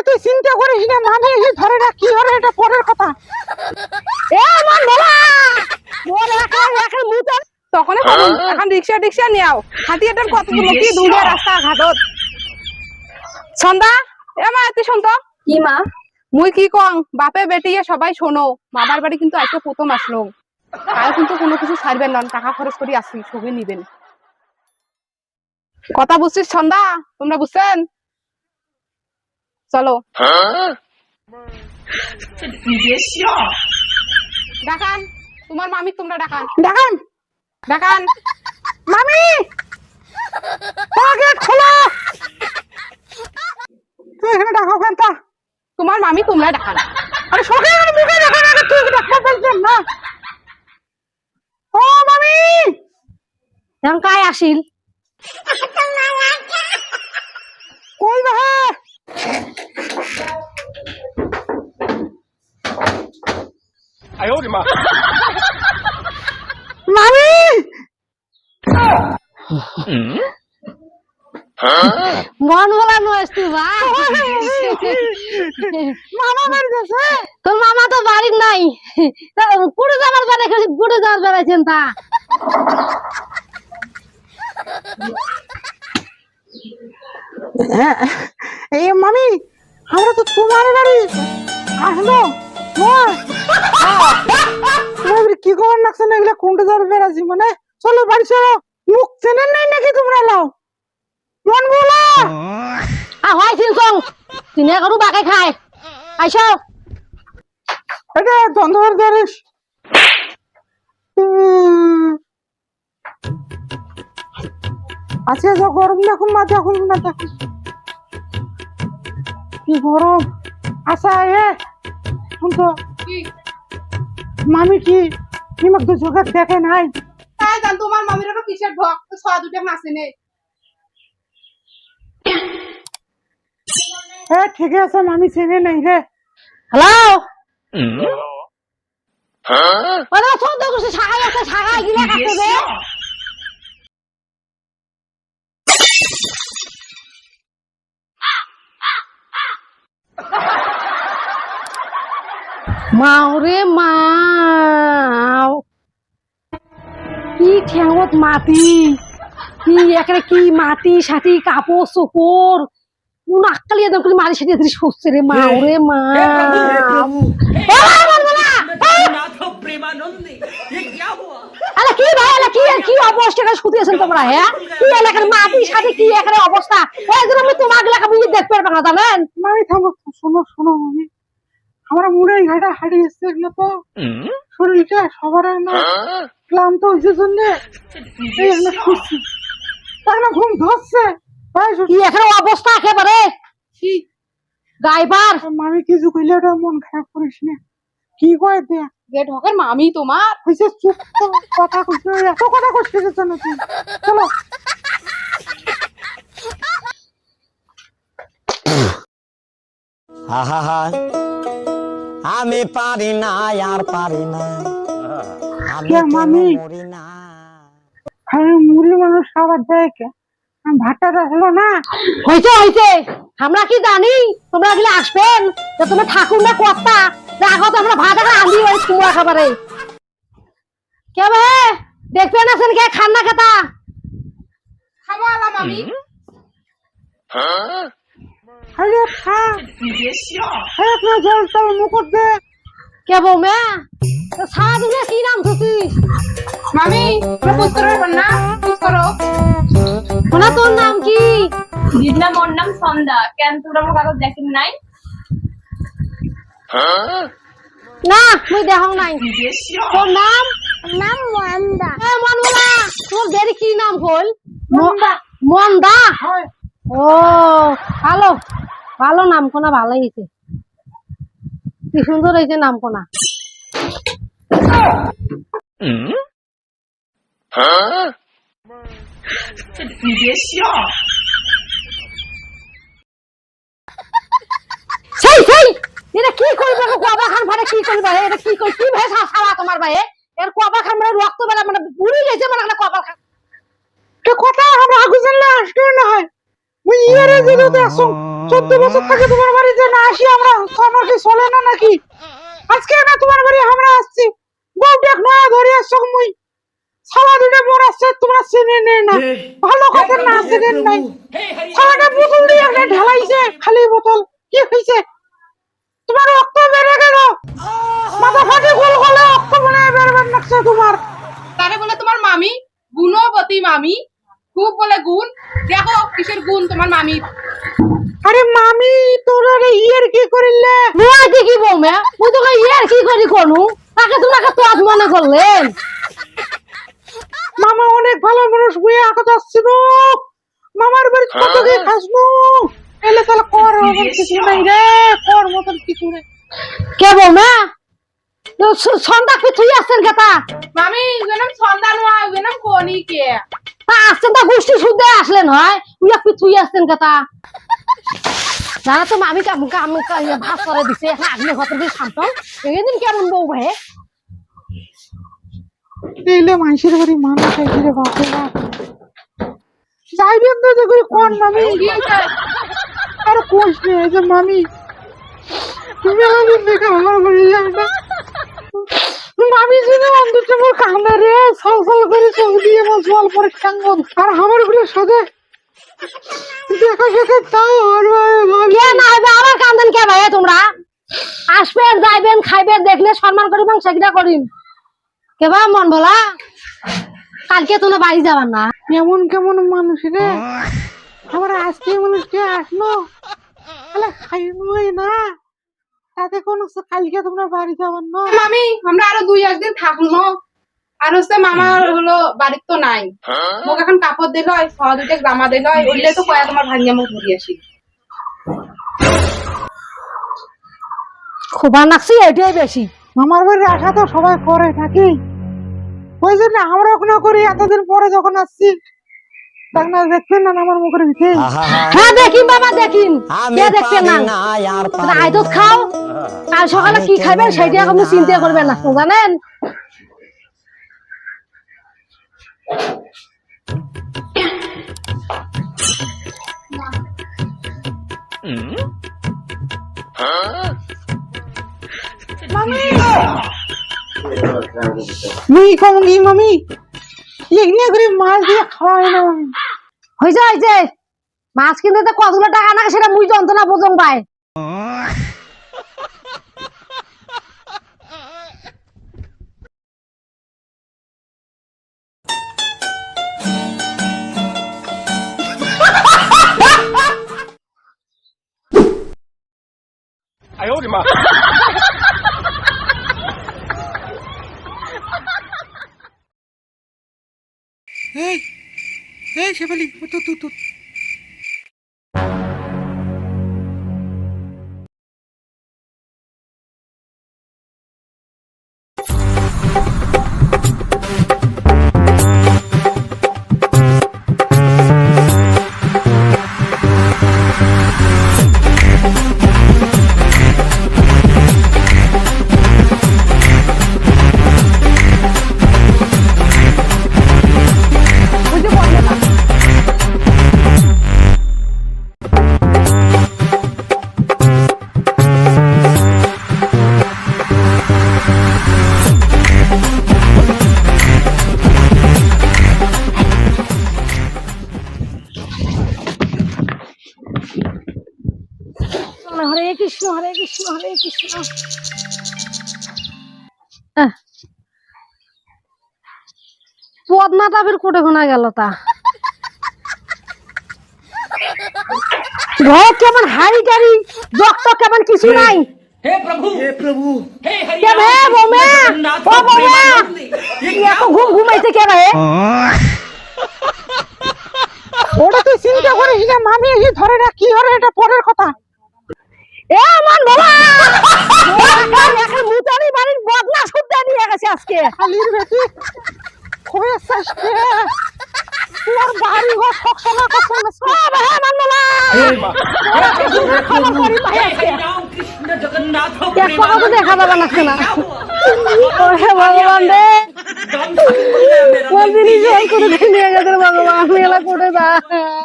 তুই চিন্তা করিস না, মানে এই ধরে না কি হরে এটা পরের কথা। এ আমার বাবা মোর একা মুতা তখন এখন রিকশা নিয়াও হাতিয়াটার কতগুলো কি দূরে রাস্তা ঘাটত সন্ধ্যা। এ মা তুই শুন তো। কি মা? মুই কি কং বাপে বেটিয়ে সবাই শোনো, বাবার বাড়ি কিন্তু আজকে প্রথম আসলো, আর কিন্তু কোনো কিছু ছাড়বেন না, টাকা খরচ করে আসি সবই নিবেন। কথা বুঝছিস সন্ধ্যা? তোমরা বুঝছেন? চলো ডাকান তোমার মামি, তোমরা ডাকান ডাকান ডাকান মামি গেট খোলো। তুই এখানে ডাকো কেন? তোমার মামি তোমরা ডাকান। আরে সকালে আমার মুখে ডাকান, আগে তুই ডাকতে বলছেন না। ও মামি কায় আসিল কই বা মামি মন বলা নয় তুই ভাই। মামা বাড়ি গেছে? তোর মামা তো বাড়ির নাই, কুড়ে যাবার বেড়াইছেন, কুড়ে যাবার বেড়াইছেন তা। এই মামি আমরা তো তোমার বাড়ি আসলো, কি খবর নাকছে না এগুলা কোনটা যাবে বেড়াচ্ছি, মানে চলো বাড়ি চলো। মুখ চেনেন নাই নাকি তোমরা? লাও মন বলা হয়েছিল চল তিনি করু বাকে খায় আইসো। এটা দ্বন্দ্বের দাঁড়িস আজকে যা গরম দেখুন না, দেখুন না, দেখুন কি গরম। আচ্ছা এ শুনতো মামি কি নিমক তো জোগাড় দেখে নাই? তাই জান তোমার মামির আরো কিসের ঢক তো ছয় দুটা নাচে নেই। হ্যাঁ ঠিক আছে, মামি চেনে নাই রে। হ্যালো ওরা সদ্য করছে ছাগাই আছে, ছাগাই গিলা কাটতে দে। মাও রে মাও, কি ঠেঙত মাটি, কি একেবারে কি মাটি সাটি কাপড় চোপড় কোন আক্কালি একদম করে মারি সাটি এদিকে সরছে রে। মাও রে মা আরে কি ভাই, আরে কি কি অবস্থা শুতিয়েছেন তোমরা? হ্যাঁ কি এলাকার মাটি সাটি কি একেবারে অবস্থা, একদম আমি তোমার এলাকা বুঝে দেখতে পারবে না জানেন। মামি থামো, শোনো শোনো মামি, আমরা মুড়াই ঘাটা হারিয়ে এসছে এগুলো তো শরীরটা সবার না ক্লান্ত হয়েছে জন্য তার না ঘুম ধরছে। কি এখানে অবস্থা একেবারে কি গাইবার। মামি কিছু কইলে ওটা মন খারাপ করিস না। কি কয় দেখ যে ঢকের মামি তোমার হয়েছে চুপ তো, কথা কইছে এত কথা কইছিস না তুই। চলো আহা আমি পারি না আর পারি না, আমি মামি মরি না। হ্যাঁ মুড়ি মানুষ খাবার দেয় কে? ভাতটা আসলো না। হয়েছে হয়েছে, আমরা কি জানি তোমরা এগুলো আসবেন, যে তোমরা ঠাকুর না কর্তা, দেখো তো আমরা ভাত এখন আনবি ওই কুমড়া খাবারে। কে ভাই দেখবেন আছেন কে খান না খেতা? খাবো আলা মামি। আরে খা এক না জল তাও মুকুট দে। কে বৌমা সারাদিনে কি নাম খুঁজিস? মামি পুজ করো না, পুজ করো। ওনা তোর নাম কি? দিদনা মোর নাম সন্ধ্যা। কেন তোমরা আমার কাগজ দেখেন নাই? না মুই দেখাও নাই। তোর নাম? নাম মন্দা। এ মনবলা তোর দেরি কি নাম হল? মন্দা। মন্দা ও ভালো ভালো নাম কোনা, ভালোই হয়েছে, কি সুন্দর হয়েছে নাম কোনা। সেই সেই এটা কি করবে কোয়াবা খান ভাড়া, কি করবে এটা কি কই কি ভাই সারা তোমার ভাই এর কোয়াবা খান মানে রক্ত বেলা মানে বুড়ি গেছে মানে কোয়াবা খান। তো কথা আমরা আগুজন না আসলো না হয় মুই ইয়ারে দিতে আসো 14 বছর থেকে তোমার বাড়িতে না আসি আমরা, তো আমার কি চলে না নাকি? আজকে না তোমার বাড়ি আমরা আসছি, বউটা নয়া ধরে আসছো মুই সালা দুটো মোর আসছে, তোমরা চিনে নে না, ভালো কথা না চিনে নাই। সালাটা বোতল দিয়ে একটা ঢালাইছে, খালি বোতল, কি হইছে? তোমার রক্ত বেড়ে গেল, মাথা ফাটে গোল গলে রক্ত মনে বেরবার লাগছে তোমার। তারে বলে তোমার মামি, গুণবতী মামি, খুব বলে গুণ। দেখো কিসের গুণ তোমার মামি। আরে মামি তোরা রে ইয়ার কি করিলে? মুই কি বলবে, মুই তোকে ইয়ার কি করি কোনু, তাকে তোমাকে তো আজ মনে করলেন। মামা অনেক ভালো মানুষ, বুয়ে আগত আসছিল, মামার বাড়ি কত দিয়ে খাসনু, এলে তাহলে কর মতন কিছু নাই রে, কর মতন কিছু নাই। কে বলবে সন্ধ্যা পিছুই আসছেন কেতা? মামি ওনাম সন্তান হয়, ওনাম কোনি কে আসছেন তা গোষ্ঠী শুদ্ধে আসলেন হয়, উইয়া পিছুই আসছেন কেতা? জানা তো আমি ভাত করে দিছে, এখন আগ্নে ঘর দিয়ে শান্ত এদিন কেমন বউ ভাই এলে মানুষের বাড়ি মানুষ আছে রে বাপরে বাপ। যাইবেন তো দেখি কোন মামি, আর কোশ নেই যে মামি, তুমি আমাদের দেখে আমার বাড়ি যাবে না। মামি যদি অন্তত মোর কান্দে রে, সাল সাল করে চোখ দিয়ে আমার জল পরে টাঙ্গন, আর আমার ঘুরে সাথে দেখা দেখে তাও আর কে না হবে আমার কান্দেন কে ভাই? তোমরা আসবেন যাইবেন খাইবেন, দেখলে সম্মান করিবেন সেটা করিম। কেবা মন বলা কালকে তোমরা বাড়ি যাবার না? কেমন কেমন মানুষ রে, আমার আজকে মানুষকে আসলো তাহলে খাইনই না, তাতে কোন কালকে তোমরা বাড়ি যাবার না। মামি আমরা আরো 2-1 দিন থাকবো। আর হচ্ছে মামার হলো বাড়ির তো নাই, মোক এখন কাপড় দিল, 2টা জামা দিল, ওইলে তো কয়া তোমার ভাঙিয়া মুখ ঘুরি আসি। খোবা নাকছি এটাই বেশি। মামার বাড়ির আশা তো সবাই করে নাকি, ওই জন্য আমরা ওখানে করি। এতদিন পরে যখন আসছি তখন আর দেখবেন না আমার মুখের ভিতরে। হ্যাঁ দেখিন বাবা দেখিন, আমি কে দেখবেন না? পারি না আর পারি আইদত খাও, কাল সকালে কি খাবেন সেটা আপনি চিন্তা করবেন না, জানেন? মুই কম কি মামি এগনি করে মাছ দিয়ে খাওয়াই না। হয়েছে মাছ কিনতে তো কতগুলো টাকা না, সেটা মুই যন্ত্রণা বোঝং পাই। এই এই শেফালি তো তো তো হরে কৃষ্ণ হরে কৃষ্ণ হরে কৃষ্ণ। পদ্মাটা ফের কোটে ঘোনা গেল তা ঘর কেমন হাড়ি টাড়ি জগত কেমন কিছু নাই। हे प्रभु हे কে हरिया ভাই বৌমা ও বৌমা এত ঘুম ঘুমাইছে কে ভাই? ওটা তুই চিন্তা করিস না, মামি এসে ধরে না, কি হলো এটা পরের কথা। এ মন বাবা এখন মুতানি বাড়ির বদনা শুদ্ধা নিয়ে গেছে আজকে। খালির বেটি খুবই চেষ্টা তোর বাড়ি ঘর সবসময় कृष्ण जगन्नाथ দেখা যাবে না কেনা ভগবান রে কোন জিনিস নিয়ে গেছে ভগবান, মেলা করে দা।